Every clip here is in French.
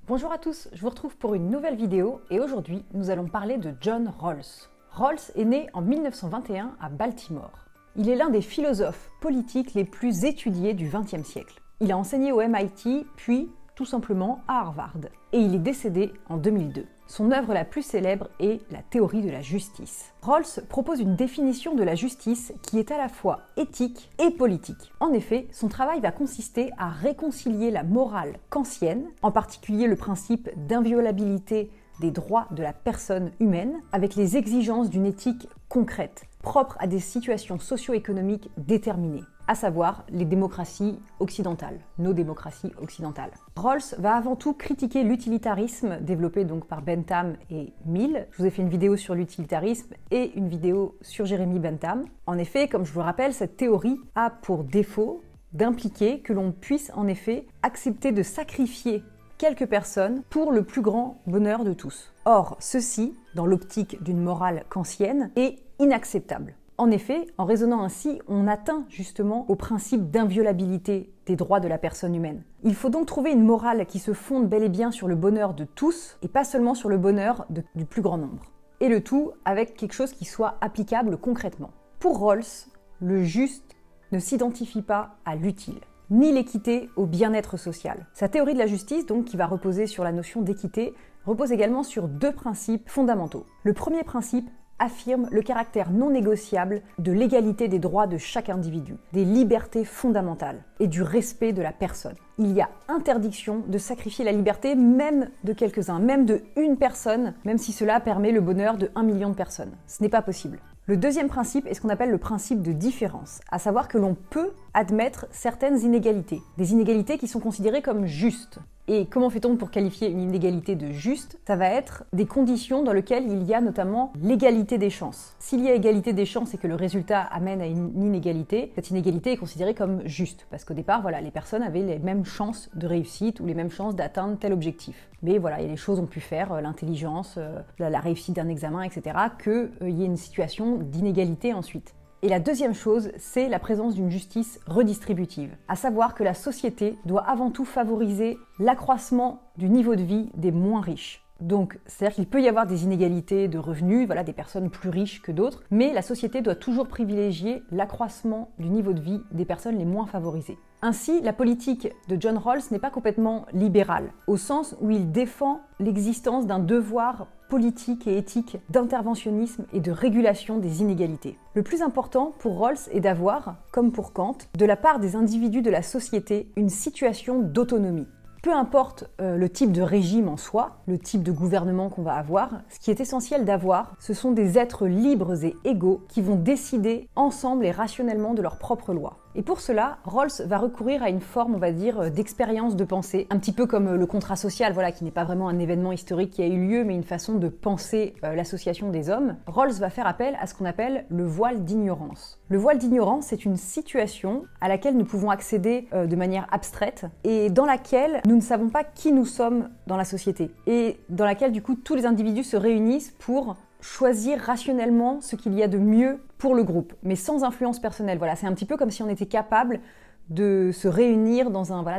Bonjour à tous, je vous retrouve pour une nouvelle vidéo et aujourd'hui nous allons parler de John Rawls. Rawls est né en 1921 à Baltimore. Il est l'un des philosophes politiques les plus étudiés du XXe siècle. Il a enseigné au MIT puis tout simplement à Harvard et il est décédé en 2002. Son œuvre la plus célèbre est la théorie de la justice. Rawls propose une définition de la justice qui est à la fois éthique et politique. En effet, son travail va consister à réconcilier la morale kantienne, en particulier le principe d'inviolabilité des droits de la personne humaine, avec les exigences d'une éthique concrète, propre à des situations socio-économiques déterminées, à savoir les démocraties occidentales, nos démocraties occidentales. Rawls va avant tout critiquer l'utilitarisme développé donc par Bentham et Mill. Je vous ai fait une vidéo sur l'utilitarisme et une vidéo sur Jeremy Bentham. En effet, comme je vous le rappelle, cette théorie a pour défaut d'impliquer que l'on puisse en effet accepter de sacrifier quelques personnes pour le plus grand bonheur de tous. Or, ceci, dans l'optique d'une morale kantienne, est inacceptable. En effet, en raisonnant ainsi, on atteint justement au principe d'inviolabilité des droits de la personne humaine. Il faut donc trouver une morale qui se fonde bel et bien sur le bonheur de tous et pas seulement sur le bonheur du plus grand nombre. Et le tout avec quelque chose qui soit applicable concrètement. Pour Rawls, le juste ne s'identifie pas à l'utile, ni l'équité au bien-être social. Sa théorie de la justice, donc, qui va reposer sur la notion d'équité, repose également sur deux principes fondamentaux. Le premier principe affirme le caractère non négociable de l'égalité des droits de chaque individu, des libertés fondamentales et du respect de la personne. Il y a interdiction de sacrifier la liberté même de quelques-uns, même de une personne, même si cela permet le bonheur de 1 million de personnes. Ce n'est pas possible. Le deuxième principe est ce qu'on appelle le principe de différence, à savoir que l'on peut admettre certaines inégalités, des inégalités qui sont considérées comme justes. Et comment fait-on pour qualifier une inégalité de juste? Ça va être des conditions dans lesquelles il y a notamment l'égalité des chances. S'il y a égalité des chances et que le résultat amène à une inégalité, cette inégalité est considérée comme juste, parce qu'au départ, voilà, les personnes avaient les mêmes chances de réussite ou les mêmes chances d'atteindre tel objectif. Mais voilà, les choses ont pu faire, l'intelligence, la réussite d'un examen, etc., qu'il y ait une situation d'inégalité ensuite. Et la deuxième chose, c'est la présence d'une justice redistributive, à savoir que la société doit avant tout favoriser l'accroissement du niveau de vie des moins riches. Donc, c'est-à-dire qu'il peut y avoir des inégalités de revenus, voilà, des personnes plus riches que d'autres, mais la société doit toujours privilégier l'accroissement du niveau de vie des personnes les moins favorisées. Ainsi, la politique de John Rawls n'est pas complètement libérale, au sens où il défend l'existence d'un devoir politique et éthique d'interventionnisme et de régulation des inégalités. Le plus important pour Rawls est d'avoir, comme pour Kant, de la part des individus de la société, une situation d'autonomie. Peu importe le type de régime en soi, le type de gouvernement qu'on va avoir, ce qui est essentiel d'avoir, ce sont des êtres libres et égaux qui vont décider ensemble et rationnellement de leurs propres lois. Et pour cela, Rawls va recourir à une forme, on va dire, d'expérience de pensée, un petit peu comme le contrat social, voilà, qui n'est pas vraiment un événement historique qui a eu lieu, mais une façon de penser l'association des hommes. Rawls va faire appel à ce qu'on appelle le voile d'ignorance. Le voile d'ignorance, c'est une situation à laquelle nous pouvons accéder de manière abstraite et dans laquelle nous ne savons pas qui nous sommes dans la société et dans laquelle, du coup, tous les individus se réunissent pour choisir rationnellement ce qu'il y a de mieux pour le groupe, mais sans influence personnelle. Voilà, c'est un petit peu comme si on était capable de se réunir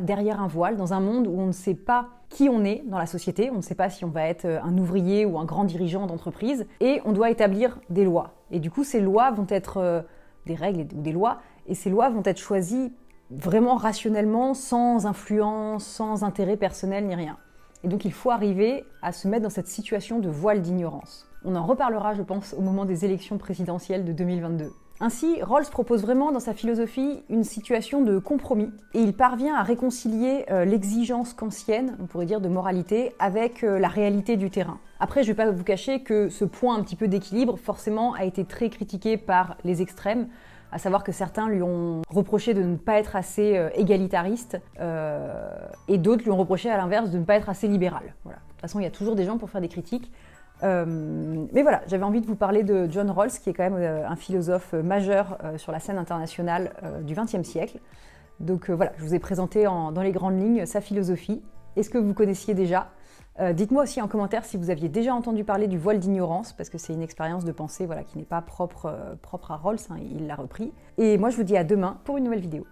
derrière un voile, dans un monde où on ne sait pas qui on est dans la société, on ne sait pas si on va être un ouvrier ou un grand dirigeant d'entreprise, et on doit établir des lois. Et du coup, ces lois vont être des règles ou des lois, et ces lois vont être choisies vraiment rationnellement, sans influence, sans intérêt personnel ni rien. Et donc il faut arriver à se mettre dans cette situation de voile d'ignorance. On en reparlera, je pense, au moment des élections présidentielles de 2022. Ainsi, Rawls propose vraiment dans sa philosophie une situation de compromis et il parvient à réconcilier l'exigence kantienne, on pourrait dire de moralité, avec la réalité du terrain. Après, je ne vais pas vous cacher que ce point un petit peu d'équilibre, forcément, a été très critiqué par les extrêmes, à savoir que certains lui ont reproché de ne pas être assez égalitariste et d'autres lui ont reproché à l'inverse de ne pas être assez libéral. Voilà. De toute façon, il y a toujours des gens pour faire des critiques. Mais voilà, j'avais envie de vous parler de John Rawls, qui est quand même un philosophe majeur sur la scène internationale du XXe siècle. Donc voilà, je vous ai présenté dans les grandes lignes sa philosophie. Est-ce que vous connaissiez déjà? Dites-moi aussi en commentaire si vous aviez déjà entendu parler du voile d'ignorance, parce que c'est une expérience de pensée qui n'est pas propre à Rawls, hein, il l'a repris. Et moi je vous dis à demain pour une nouvelle vidéo.